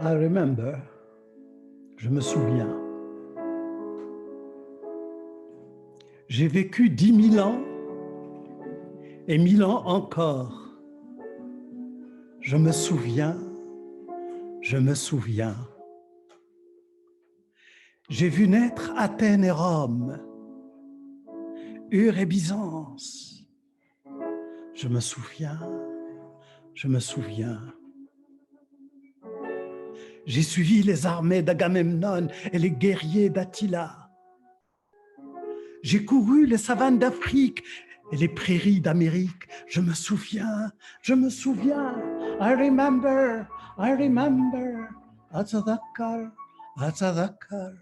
I remember, je me souviens. J'ai vécu 10 000 ans et 1000 ans encore. Je me souviens, je me souviens. J'ai vu naître Athènes et Rome, Ur et Byzance. Je me souviens, je me souviens. J'ai suivi les armées d'Agamemnon et les guerriers d'Attila. J'ai couru les savanes d'Afrique et les prairies d'Amérique. Je me souviens, je me souviens. I remember, I remember. Atadakar, atadakar.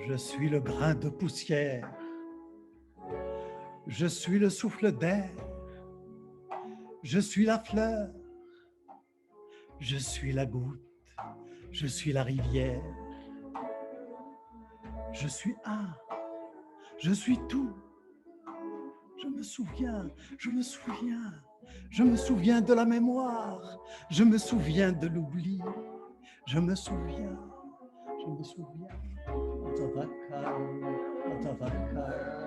Je suis le grain de poussière. Je suis le souffle d'air. Je suis la fleur. Je suis la goutte. Je suis la rivière. Je suis un. Je suis tout. Je me souviens. Je me souviens. Je me souviens de la mémoire. Je me souviens de l'oubli. Je me souviens. Je me souviens. أتذكر أتذكر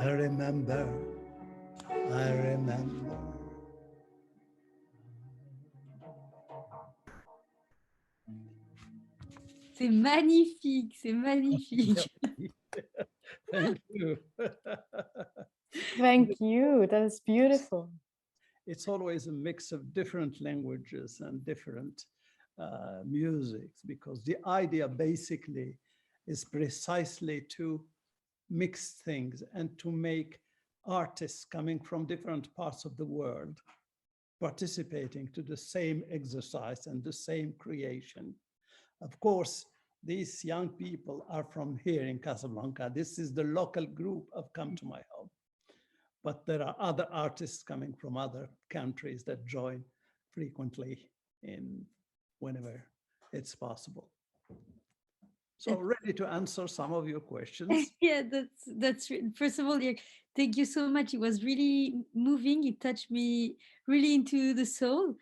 I remember, I remember. C'est magnifique, c'est magnifique. Thank you. Thank you, that's beautiful. It's always a mix of different languages and different musics, because the idea basically is precisely to mix things and to make artists coming from different parts of the world participating to the same exercise and the same creation. Of course, these young people are from here in Casablanca. This is the local group of Come to My Home. But there are other artists coming from other countries that join frequently in whenever it's possible. So ready to answer some of your questions. Yeah, first of all, yeah, thank you so much. It was really moving. It touched me really into the soul.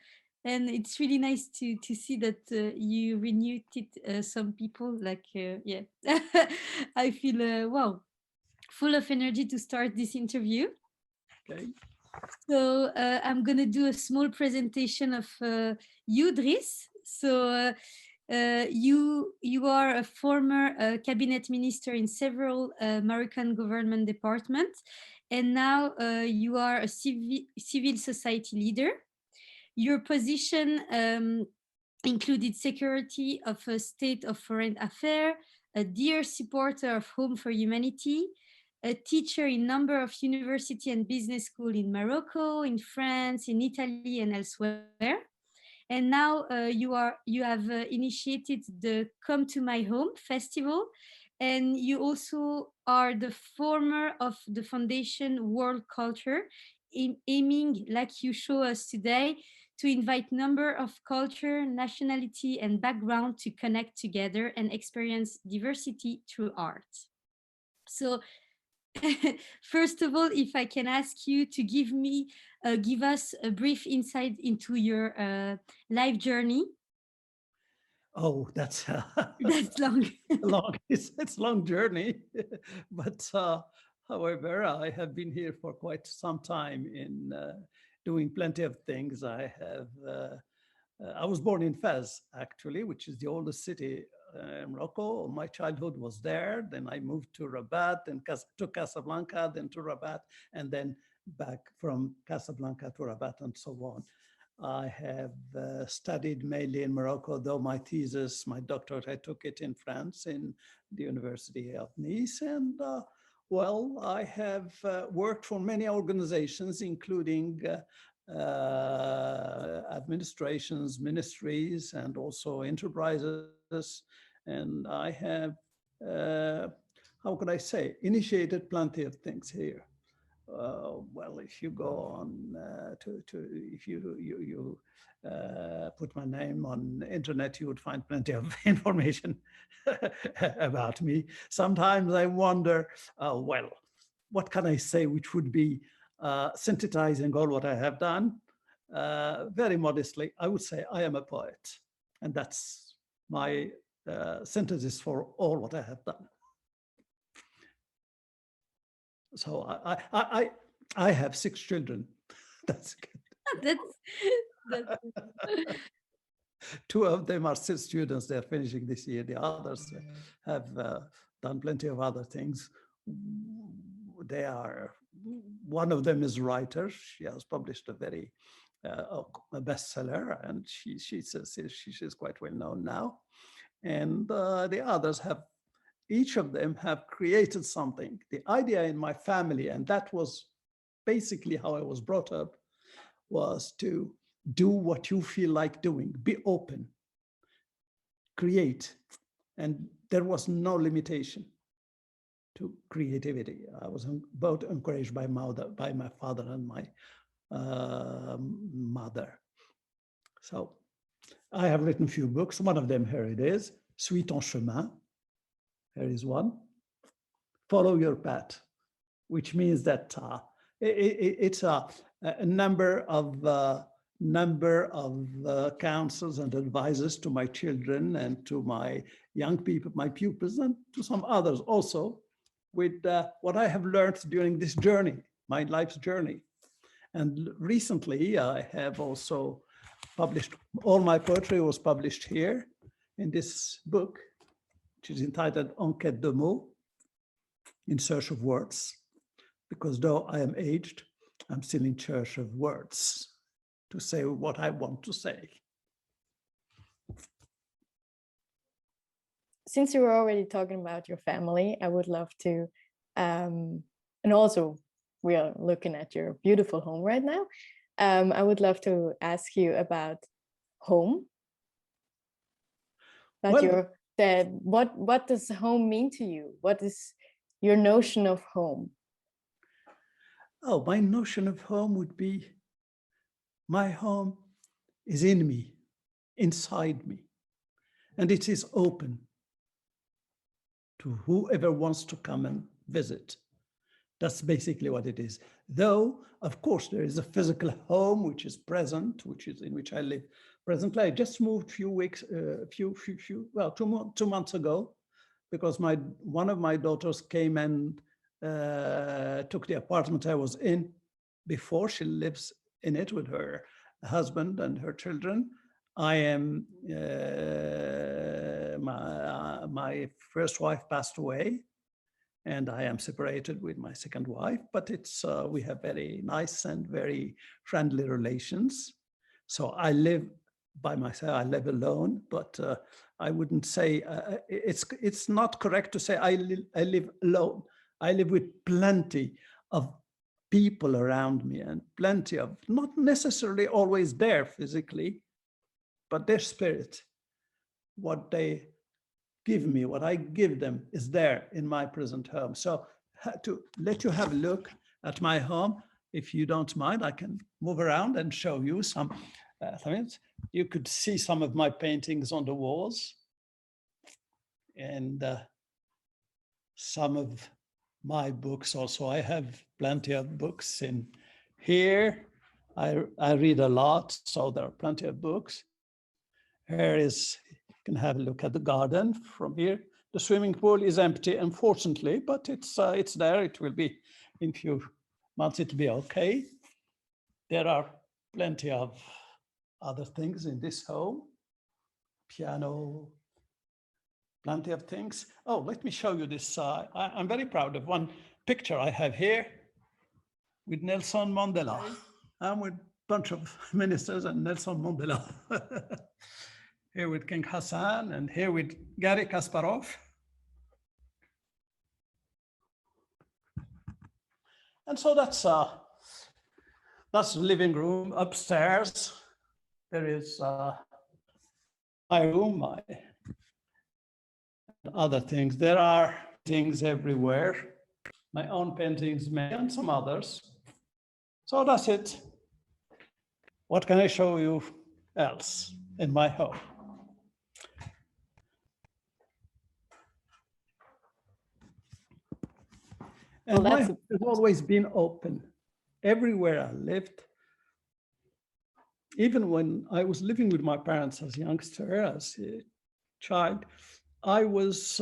And it's really nice to see that you renewed it, some people like, yeah, I feel, wow, full of energy to start this interview. Okay. So I'm going to do a small presentation of you, Driss. So you are a former cabinet minister in several Moroccan government departments, and now you are a civil society leader. Your position included Secretary of State of Foreign Affairs, a dear supporter of Home for Humanity, a teacher in a number of university and business schools in Morocco, in France, in Italy, and elsewhere. And now you have initiated the Come to My Home festival, and you also are the former of the Foundation World Culture, aiming, like you show us today, to invite number of culture, nationality, and background to connect together and experience diversity through art. So first of all, if I can ask you to give us a brief insight into your life journey. Oh, that's That's long. it's long journey, but however, I have been here for quite some time in doing plenty of things. I was born in Fez, actually, which is the oldest city in Morocco. My childhood was there. Then I moved to Rabat, then to Casablanca, then to Rabat, and then back from Casablanca to Rabat, and so on. I have studied mainly in Morocco, though my thesis, my doctorate, I took it in France in the University of Nice. And well, I have worked for many organizations, including administrations, ministries, and also enterprises. And I have, how could I say, initiated plenty of things here. Well, if you go on if you put my name on the internet, you would find plenty of information about me. Sometimes I wonder, well, what can I say which would be synthesizing all what I have done? Very modestly, I would say I am a poet, and that's my synthesis for all what I have done. So I have 6 children. That's good. that's 2 of them are still students. They're finishing this year. The others have done plenty of other things. One of them is a writer. She has published a very a bestseller, and she's quite well known now. And the others have, each of them have created something. The idea in my family, and that was basically how I was brought up, was to do what you feel like doing, be open, create. And there was no limitation to creativity. I was both encouraged by my father and my mother. So I have written a few books. One of them, here it is, Suis ton chemin. Here is one. Follow your path, which means that it's a number of counsels and advices to my children and to my young people, my pupils, and to some others also, with what I have learned during this journey, my life's journey. And recently, I have also published, all my poetry was published here in this book, which is entitled En quête de mots, in search of words, because though I am aged, I'm still in search of words to say what I want to say. Since you were already talking about your family, I would love to, and also we are looking at your beautiful home right now. I would love to ask you about home. About what does home mean to you? What is your notion of home? Oh, my notion of home would be, my home is in me, inside me, and it is open to whoever wants to come and visit. That's basically what it is. Though, of course, there is a physical home which is present, which is in which I live presently. I just moved 2 months ago, because one of my daughters came and took the apartment I was in before. She lives in it with her husband and her children. I am, my first wife passed away, and I am separated with my second wife, but we have very nice and very friendly relations. So I live by myself, I live alone, but I wouldn't say, it's not correct to say I live alone. I live with plenty of people around me, and plenty of, not necessarily always there physically, but their spirit, what they give me, what I give them, is there in my present home. So to let you have a look at my home, if you don't mind, I can move around and show you some things. You could see some of my paintings on the walls, and some of my books also. I have plenty of books in here. I read a lot, so there are plenty of books. Here is, you can have a look at the garden from here. The swimming pool is empty, unfortunately, but it's there. It will be, in a few months, it'll be okay. There are plenty of other things in this home. Piano, plenty of things. Oh, let me show you this. I'm very proud of one picture I have here with Nelson Mandela. I'm with a bunch of ministers and Nelson Mandela. Here with King Hassan, and here with Garry Kasparov. And so that's the living room. Upstairs, there is my room, my other things. There are things everywhere. My own paintings, and some others. So that's it. What can I show you else in my home? And my home has always been open. Everywhere I lived, even when I was living with my parents as a youngster, as a child, I was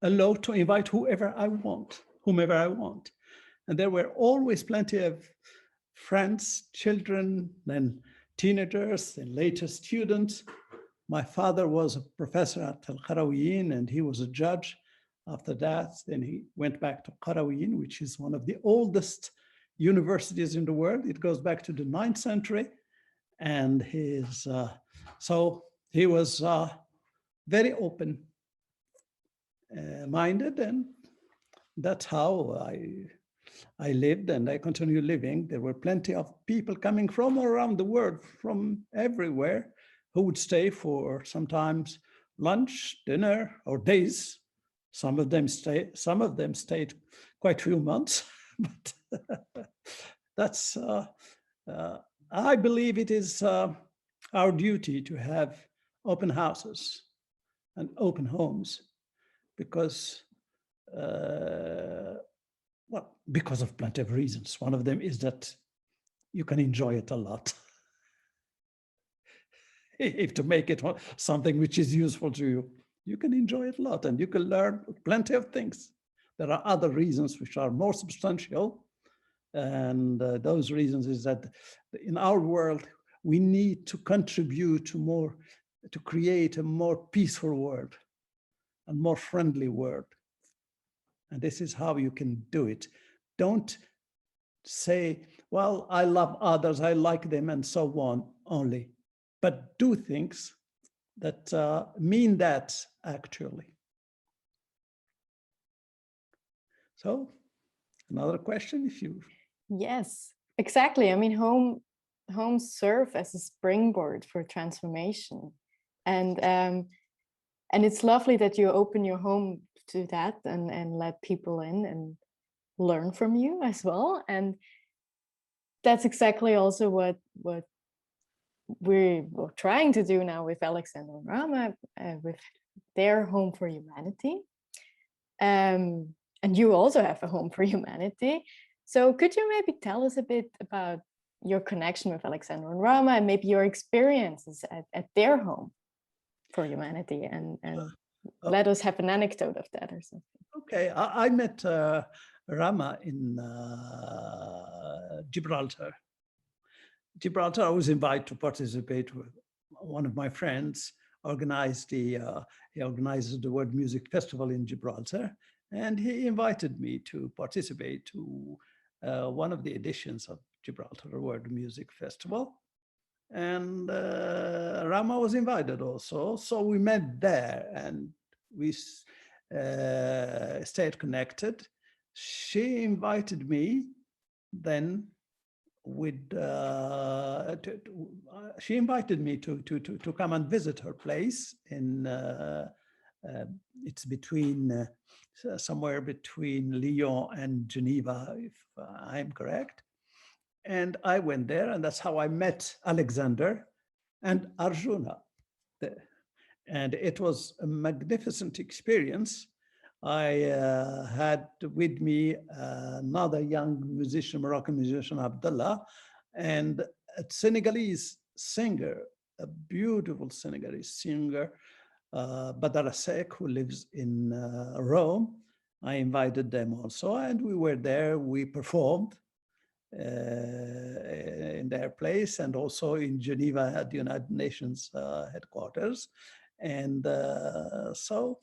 allowed to invite whomever I want. And there were always plenty of friends, children, then teenagers, and later students. My father was a professor at Al-Qarawiyyin, and he was a judge. After that, then he went back to Qarawiyyin, which is one of the oldest universities in the world. It goes back to the 9th century. And so he was very open-minded, and that's how I lived, and I continue living. There were plenty of people coming from all around the world, from everywhere, who would stay for sometimes lunch, dinner, or days. Some of them stayed quite a few months, but that's, I believe it is our duty to have open houses and open homes, because, because of plenty of reasons. One of them is that you can enjoy it a lot. If to make it something which is useful to you, you can enjoy it a lot, and you can learn plenty of things. There are other reasons which are more substantial, and those reasons is that in our world, we need to contribute to create a more peaceful world, a more friendly world. And this is how you can do it. Don't say, well, I love others, I like them, and so on only, but do things that mean that actually. So Another question, if you... Yes, exactly. I mean, homes serve as a springboard for transformation. And it's lovely that you open your home to that and let people in and learn from you as well. And that's exactly also what we're trying to do now with Alexander and Rama, with their Home for Humanity. And you also have a Home for Humanity. So could you maybe tell us a bit about your connection with Alexander and Rama and maybe your experiences at their Home for Humanity, and let us have an anecdote of that or something. Okay, I met Rama in Gibraltar. I was invited to participate with one of my friends, he organized the World Music Festival in Gibraltar, and he invited me to participate to one of the editions of Gibraltar World Music Festival. And Rama was invited also. So we met there and we stayed connected. She invited me then she invited me to come and visit her place in it's between somewhere between Lyon and Geneva, if I'm correct. And I went there, and that's how I met Alexander and Arjuna. And it was a magnificent experience. I had with me another young musician, Moroccan musician, Abdullah, and a Senegalese singer, a beautiful Senegalese singer, Badara Sek, who lives in Rome. I invited them also, and we were there, we performed in their place and also in Geneva at the United Nations headquarters. And so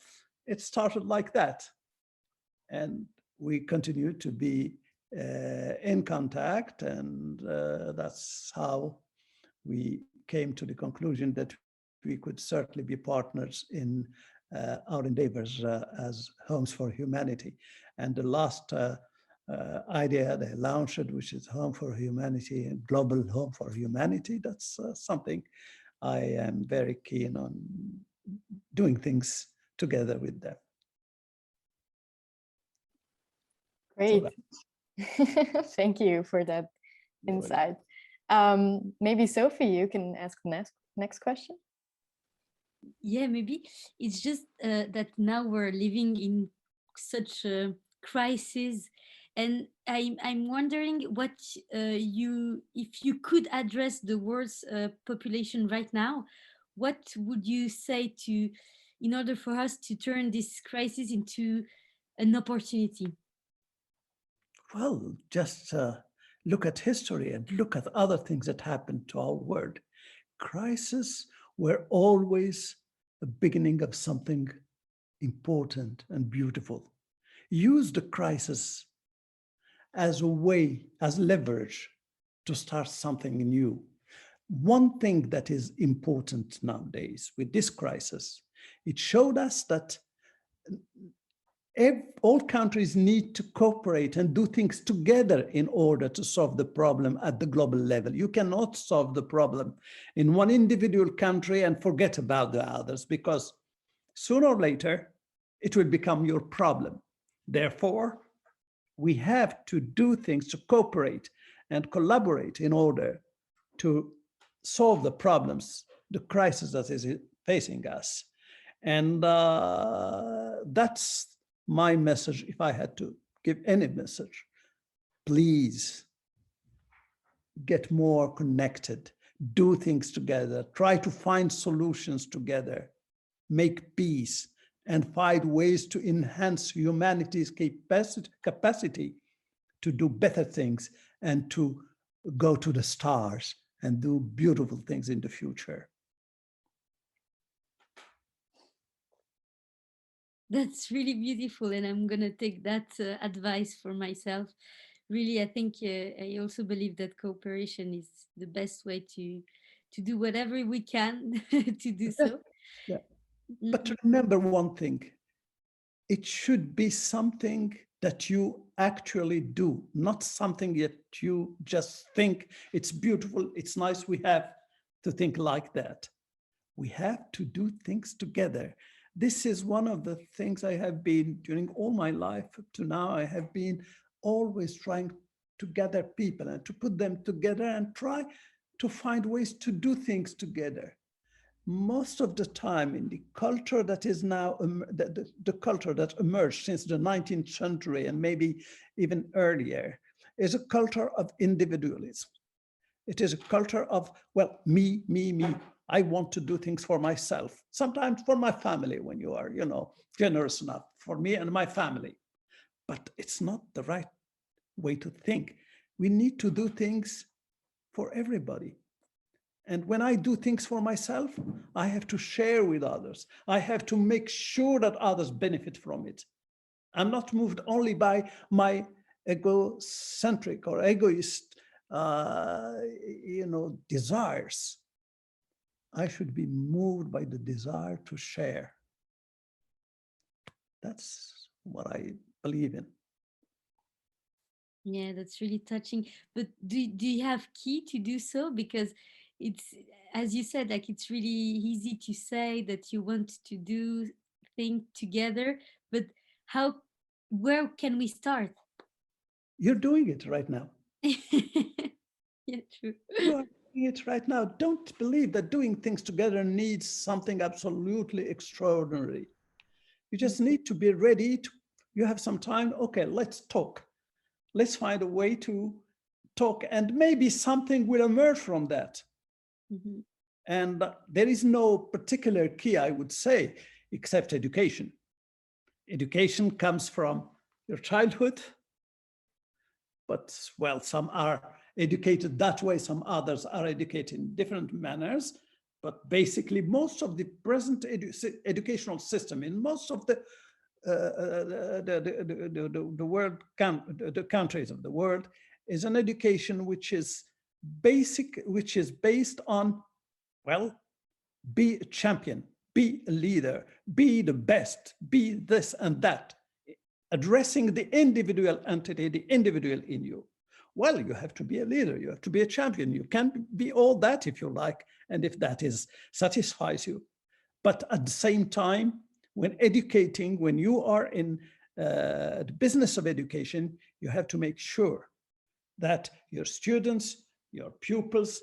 it started like that. And we continue to be in contact, and that's how we came to the conclusion that we could certainly be partners in our endeavors as Homes for Humanity. And the last idea they launched, which is Home for Humanity, and Global Home for Humanity, that's something I am very keen on doing things together with them. Great. Thank you for that insight. Maybe Sophie, you can ask the next question. Yeah, maybe it's just that now we're living in such a crisis, and I'm wondering what if you could address the world's population right now, what would you say in order for us to turn this crisis into an opportunity? Well, just look at history and look at other things that happened to our world. Crises were always the beginning of something important and beautiful. Use the crisis as a way, as leverage to start something new. One thing that is important nowadays with this crisis, it showed us that all countries need to cooperate and do things together in order to solve the problem at the global level. You cannot solve the problem in one individual country and forget about the others, because sooner or later, it will become your problem. Therefore, we have to do things to cooperate and collaborate in order to solve the problems, the crisis that is facing us. And that's my message. If I had to give any message, please get more connected, do things together, try to find solutions together, make peace, and find ways to enhance humanity's capacity to do better things and to go to the stars and do beautiful things in the future. That's really beautiful, and I'm gonna take that advice for myself. Really, I think I also believe that cooperation is the best way to do whatever we can to do so. Yeah. But remember one thing, it should be something that you actually do, not something that you just think it's beautiful, it's nice, we have to think like that. We have to do things together. This is one of the things I have been, during all my life up to now, I have been always trying to gather people and to put them together and try to find ways to do things together. Most of the time in the culture that is now, the culture that emerged since the 19th century and maybe even earlier, is a culture of individualism. It is a culture of, well, me, me, me. I want to do things for myself, sometimes for my family when you are, generous enough, for me and my family. But it's not the right way to think. We need to do things for everybody. And when I do things for myself, I have to share with others. I have to make sure that others benefit from it. I'm not moved only by my egocentric or egoist, desires. I should be moved by the desire to share. That's what I believe in. Yeah, that's really touching. But do you have key to do so? Because it's, as you said, like it's really easy to say that you want to do things together, but where can we start? You're doing it right now. Yeah, true. You are doing it right now. Don't believe that doing things together needs something absolutely extraordinary. You just need to be ready to, you have some time, okay, let's talk. Let's find a way to talk, and maybe something will emerge from that. Mm-hmm. And there is no particular key, I would say, except education. Education comes from your childhood, but, well, some are educated that way, some others are educated in different manners. But basically, most of the present educational system in most of the world, the countries of the world, is an education which is basic, which is based on, well, be a champion, be a leader, be the best, be this and that, addressing the individual entity, the individual in you. Well, you have to be a leader, you have to be a champion. You can be all that if you like, and if that satisfies you. But at the same time, when educating, when you are in the business of education, you have to make sure that your students, your pupils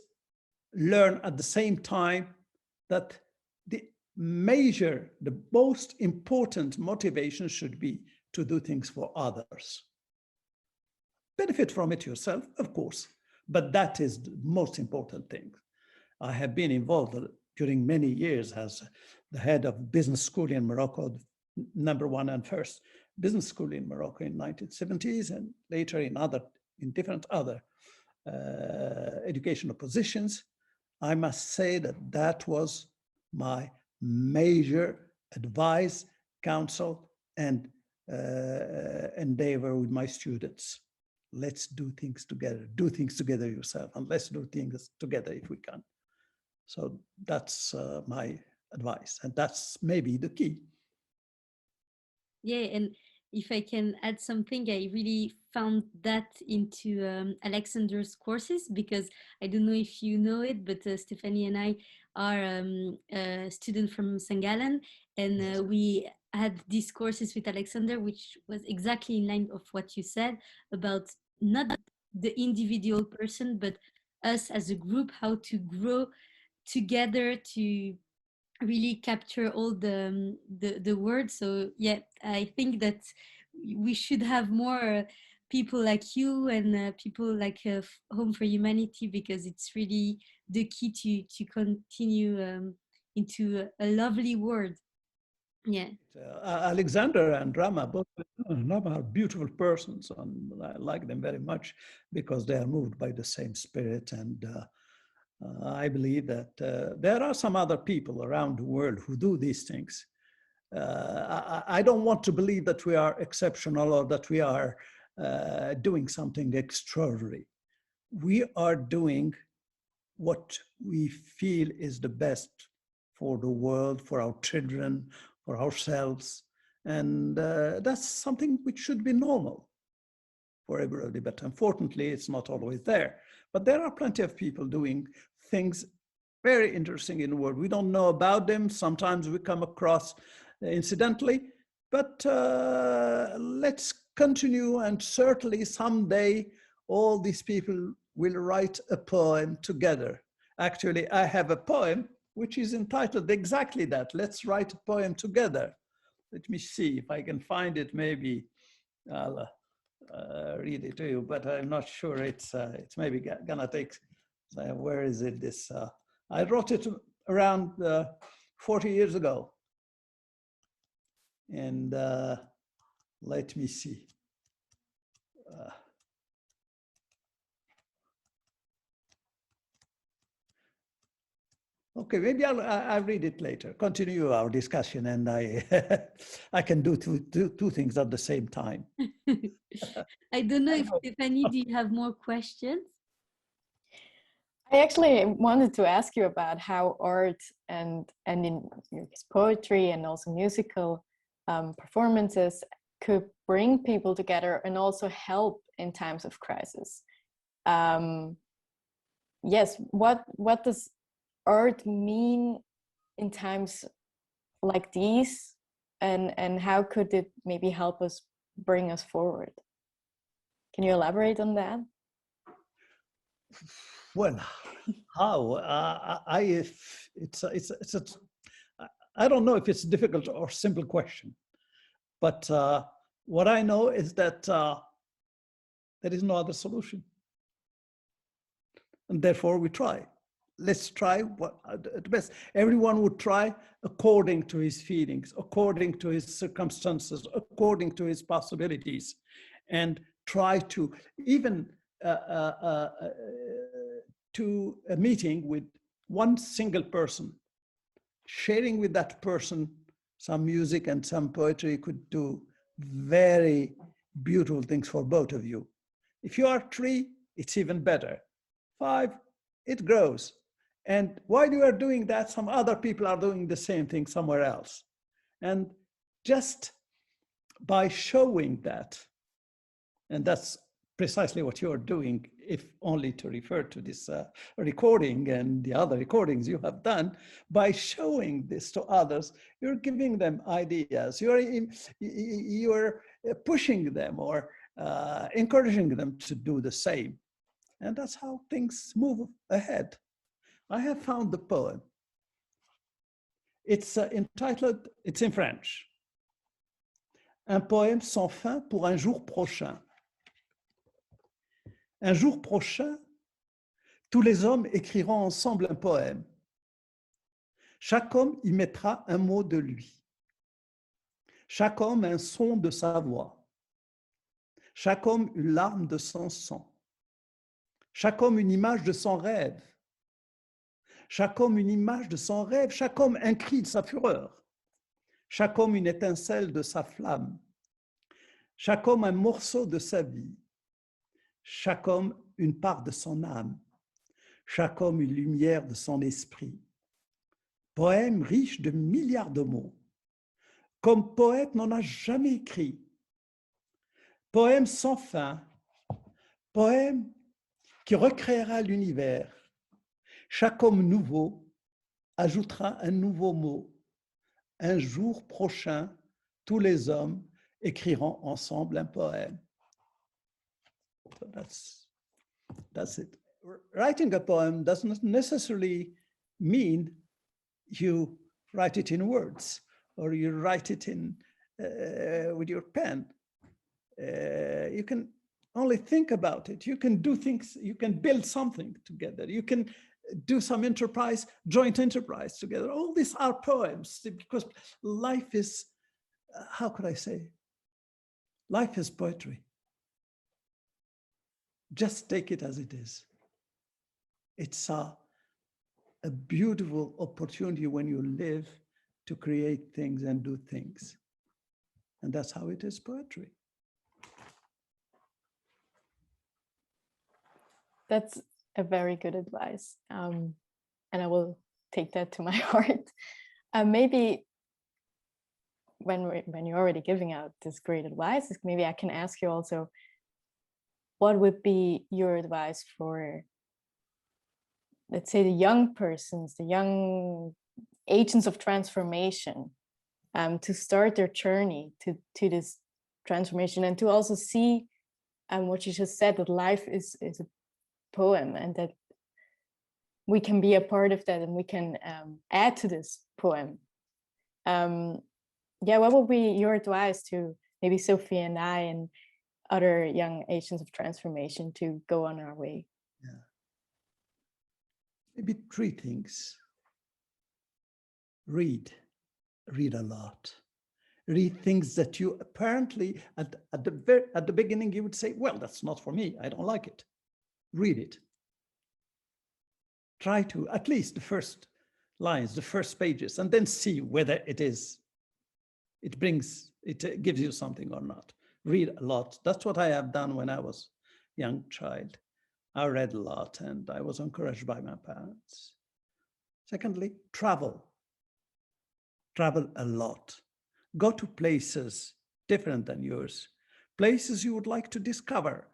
learn at the same time that the most important motivation should be to do things for others. Benefit from it yourself, of course, but that is the most important thing. I have been involved during many years as the head of business school in Morocco, #1 and first business school in Morocco in 1970s, and later in different other educational positions. I must say that was my major advice, counsel, and endeavor with my students. Let's do things together. Do things together yourself, and let's do things together if we can. So that's my advice, and that's maybe the key. Yeah, and if I can add something, I really found that into Alexander's courses, because I don't know if you know it, but Stephanie and I are a student from St. Gallen, and we had these courses with Alexander, which was exactly in line of what you said about not the individual person, but us as a group, how to grow together to really capture all the words. So yeah, I think that we should have more people like you and people like Home for Humanity, because it's really the key to continue into a lovely world. Yeah. Alexander and Rama, both are beautiful persons, and I like them very much because they are moved by the same spirit. And I believe that there are some other people around the world who do these things. I don't want to believe that we are exceptional or that we are doing something extraordinary. We are doing what we feel is the best for the world, for our children, for ourselves. And that's something which should be normal for everybody, but unfortunately, it's not always there. But there are plenty of people doing things very interesting in the world. We don't know about them. Sometimes we come across incidentally, but let's continue, and certainly someday all these people will write a poem together. Actually, I have a poem which is entitled exactly that. Let's write a poem together. Let me see if I can find it. Maybe I'll read it to you, but I'm not sure. It's maybe gonna take, where is it? This, I wrote it around 40 years ago. And let me see. Okay, maybe I'll read it later. Continue our discussion, and I I can do two things at the same time. I don't know if Stephanie, do you have more questions? I actually wanted to ask you about how art and in poetry and also musical performances could bring people together and also help in times of crisis. Yes, what does art mean in times like these, and how could it maybe help us bring us forward? Can you elaborate on that? Well, how? I don't know if it's a difficult or simple question, but what I know is that there is no other solution, and therefore we try. Let's try what at best. Everyone would try according to his feelings, according to his circumstances, according to his possibilities, and try to even to a meeting with one single person, sharing with that person some music and some poetry could do very beautiful things for both of you. If you are 3, it's even better. 5, it grows. And while you are doing that, some other people are doing the same thing somewhere else. And just by showing that, and that's precisely what you're doing, if only to refer to this recording and the other recordings you have done, by showing this to others, you're giving them ideas, you're pushing them or encouraging them to do the same. And that's how things move ahead. I have found the poem. It's entitled, it's in French. Un poème sans fin pour un jour prochain. Un jour prochain, tous les hommes écriront ensemble un poème. Chaque homme y mettra un mot de lui. Chaque homme un son de sa voix. Chaque homme une larme de son sang. Chaque homme une image de son rêve. Chaque homme une image de son rêve. Chaque homme un cri de sa fureur. Chaque homme une étincelle de sa flamme. Chaque homme un morceau de sa vie. Chaque homme une part de son âme. Chaque homme une lumière de son esprit. Poème riche de milliards de mots. Comme poète n'en a jamais écrit. Poème sans fin. Poème qui recréera l'univers. Chaque homme nouveau ajoutera un nouveau mot. Un jour prochain, tous les hommes écriront ensemble un poème. So that's it. Writing a poem does not necessarily mean you write it in words or you write it in with your pen. You can only think about it. You can do things, you can build something together. You can do some enterprise, joint enterprise together. All these are poems because life is, how could I say? Life is poetry. Just take it as it is. It's a beautiful opportunity when you live to create things and do things. And that's how it is poetry. That's a very good advice. And I will take that to my heart. Maybe when you're already giving out this great advice, maybe I can ask you also, what would be your advice for, let's say, the young persons, the young agents of transformation, to start their journey to this transformation, and to also see what you just said, that life is a poem, and that we can be a part of that, and we can add to this poem. Yeah, what would be your advice to maybe Sophie and I and other young agents of transformation to go on our way? Yeah. Maybe 3 things. Read a lot. Read things that you apparently at the beginning you would say, well, that's not for me, I don't like it. Read it. Try to, at least the first lines, the first pages, and then see whether it gives you something or not. Read a lot. That's what I have done when I was a young child. I read a lot, and I was encouraged by my parents. Secondly, travel. Travel a lot. Go to places different than yours, places you would like to discover,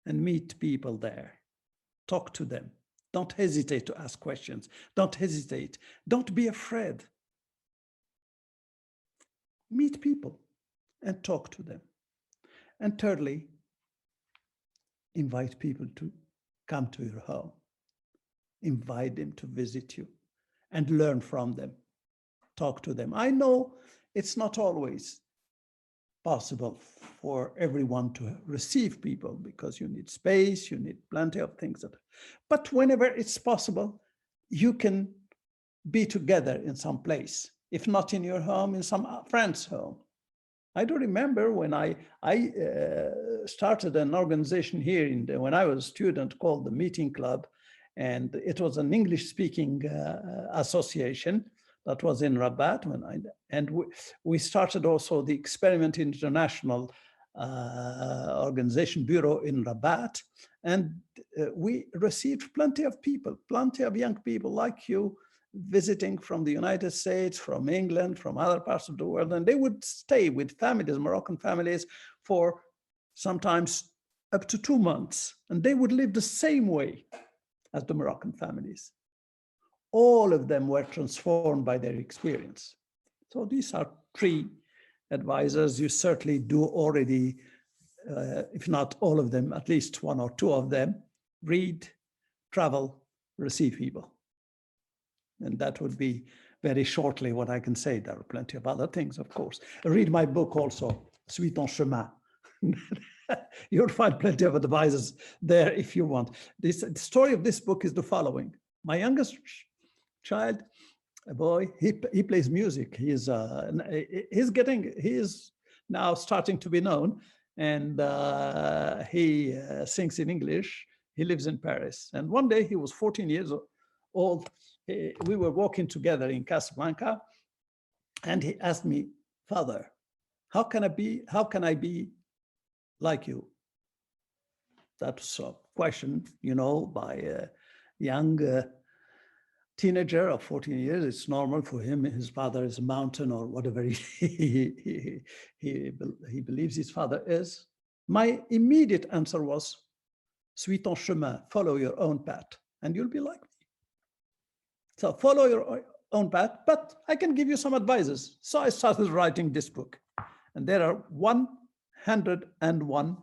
and meet people there. Talk to them. Don't hesitate to ask questions. Don't hesitate. Don't be afraid. Meet people and talk to them. And thirdly, invite people to come to your home. Invite them to visit you and learn from them. Talk to them. I know it's not always possible for everyone to receive people, because you need space, you need plenty of things. But whenever it's possible, you can be together in some place. If not in your home, in some friend's home. I do remember when I started an organization here when I was a student called the Meeting Club, and it was an English-speaking association that was in Rabat, we started also the Experiment International Organization Bureau in Rabat, and we received plenty of people, plenty of young people like you, visiting from the United States, from England, from other parts of the world, and they would stay with families, Moroccan families, for sometimes up to 2 months, and they would live the same way as the Moroccan families. All of them were transformed by their experience. So these are 3 advisors. You certainly do already, if not all of them, at least 1 or 2 of them. Read, travel, receive people. And that would be very shortly what I can say. There are plenty of other things, of course. Read my book also, Suis ton chemin. You'll find plenty of advisors there if you want. The story of this book is the following. My youngest child, a boy, he plays music. He is now starting to be known, and he sings in English. He lives in Paris. And one day he was 14 years old. We were walking together in Casablanca, and he asked me, "Father, how can I be like you?" That's a question, by a young teenager of 14 years. It's normal for him. His father is a mountain or whatever he believes his father is. My immediate answer was, "Suis ton chemin, follow your own path, and you'll be like me." So follow your own path, but I can give you some advices. So I started writing this book, and there are 101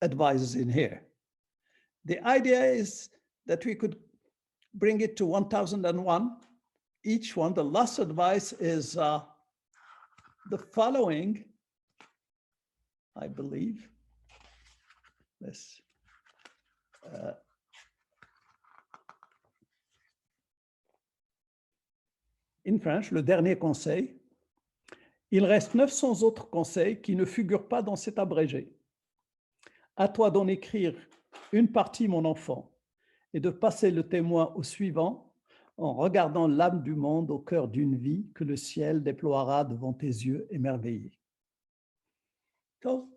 advices in here. The idea is that we could bring it to 1001. Each one, the last advice is the following, I believe. This. In French, le dernier conseil. Il reste 900 autres conseils qui ne figurent pas dans cet abrégé. À toi d'en écrire une partie, mon enfant, et de passer le témoin au suivant en regardant l'âme du monde au cœur d'une vie que le ciel déploiera devant tes yeux émerveillés. So,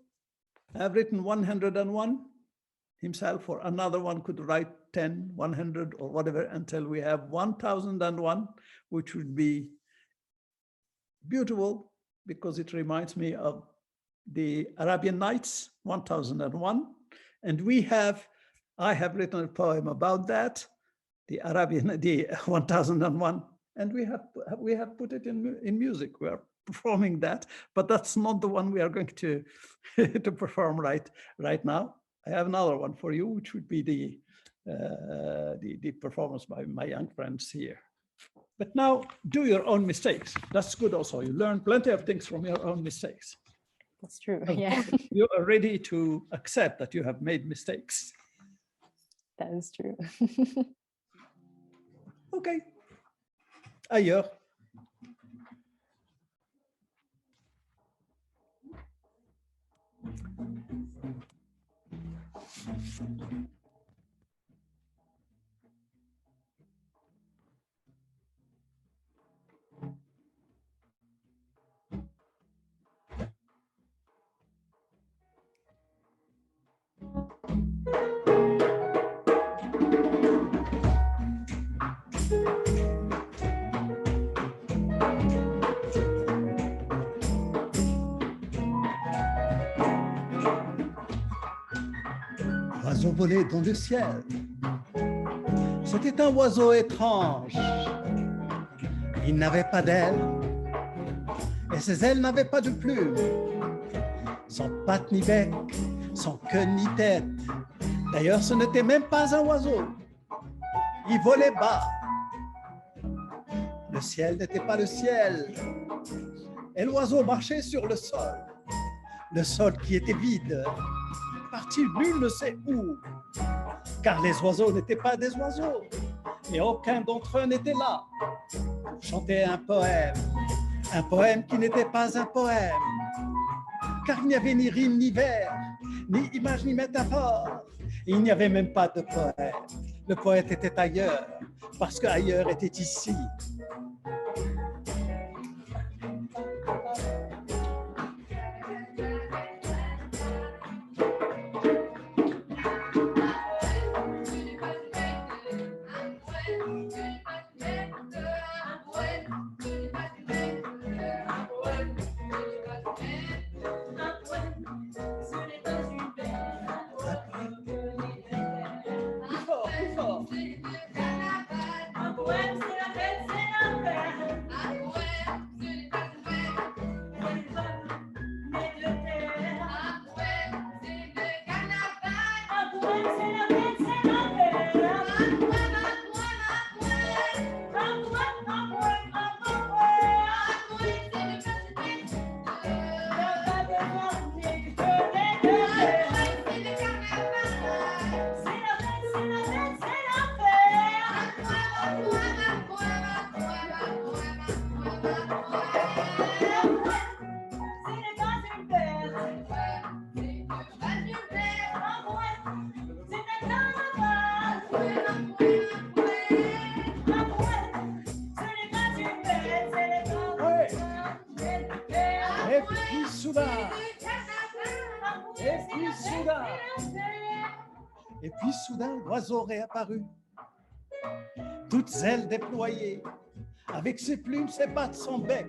I've written 101 himself, or another one could write 10, 100, or whatever, until we have 1001, which would be beautiful, because it reminds me of the Arabian Nights 1001. And I have written a poem about that, the 1001, and we have put it in music. We are performing that, but that's not the one we are going to to perform right now. I have another one for you, which would be the performance by my young friends here. But now, do your own mistakes. That's good also. You learn plenty of things from your own mistakes. That's true, yeah. You are ready to accept that you have made mistakes. That is true. Okay. Ailleurs. Oiseau volait dans le ciel. C'était un oiseau étrange. Il n'avait pas d'ailes et ses ailes n'avaient pas de plumes. Sans pattes ni bec, sans queue ni tête. D'ailleurs, ce n'était même pas un oiseau. Il volait bas. Le ciel n'était pas le ciel. Et l'oiseau marchait sur le sol qui était vide. Parti nul ne sait où, car les oiseaux n'étaient pas des oiseaux, et aucun d'entre eux n'était là pour chanter un poème qui n'était pas un poème, car il n'y avait ni rime ni vers, ni image ni métaphore, et il n'y avait même pas de poète. Le poète était ailleurs, parce qu'ailleurs était ici. Et puis soudain, l'oiseau réapparut, toutes ailes déployées, avec ses plumes, ses pattes, son bec,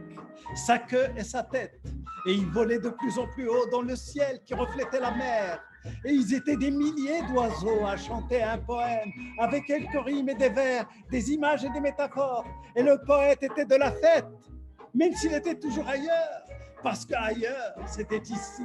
sa queue et sa tête. Et il volait de plus en plus haut dans le ciel qui reflétait la mer. Et ils étaient des milliers d'oiseaux à chanter un poème, avec quelques rimes et des vers, des images et des métaphores. Et le poète était de la fête, même s'il était toujours ailleurs, parce qu'ailleurs, c'était ici.